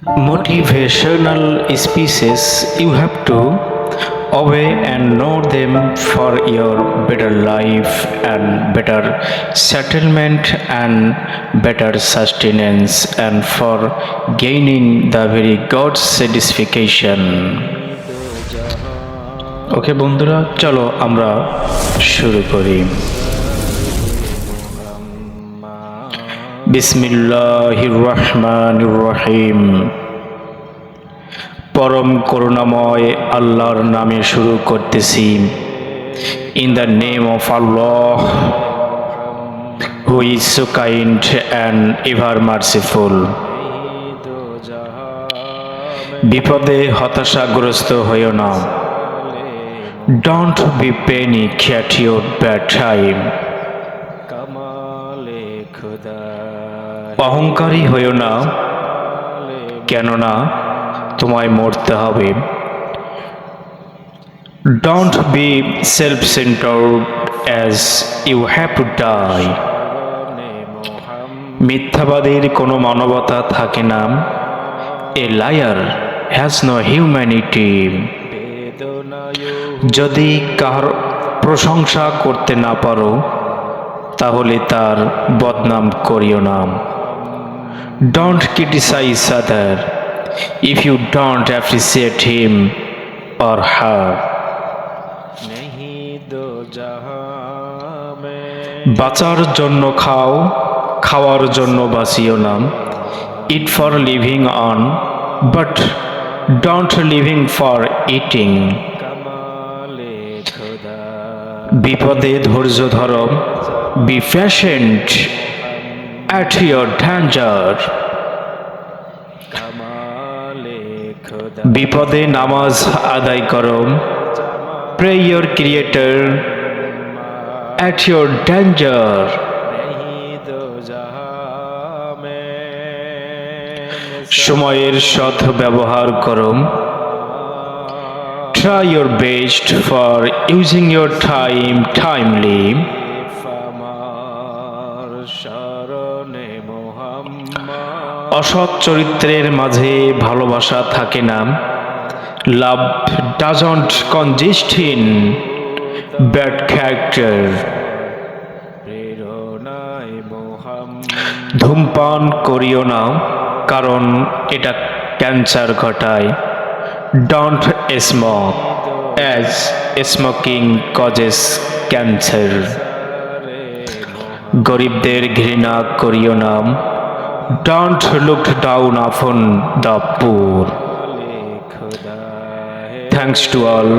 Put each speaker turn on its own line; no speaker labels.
Motivational speeches, you have to obey and know them for your better life and better settlement and better sustenance and for gaining the very God satisfaction. ওকে বন্ধুরা, চলো আমরা শুরু করি। বিসমিল্লাহির রহমানির রহিম। পরম করুণাময় আল্লাহর নামে শুরু করতেছি। In the name of Allah, who is so kind and ever merciful. বিপদে হতাশাগ্রস্ত হইও না। Don't be panic at your bad time. অহংকারী হইও না, কেননা তোমায় মরতে হবে। Don't be self centred as you have to die. মিথ্যাবাদীর কোনো মানবতা থাকে না। A liar has no humanity. যদি কার প্রশংসা করতে না পারো তাহলে তার বদনাম করিও না। Don't criticise other if you don't appreciate him or her. বাঁচার জন্য খাও, খাওয়ার জন্য বাঁচিও না। Eat for living on, but don't living for eating. বিপদে ধৈর্য ধরো। Be patient at your danger. বিপদে নামাজ আদায় করো। Pray your creator at your danger. সময়ের সৎ ব্যবহার করো। Try your best for using your time timely. অসৎ চরিত্রের মাঝে ভালোবাসা থাকে না। Love doesn't consist in bad character. ধূমপান করিও না, কারণ এটা ক্যান্সার ঘটায়। Don't smoke as smoking causes cancer. গরিবদের ঘৃণা করিও না। Don't look down upon the poor. Thanks to all.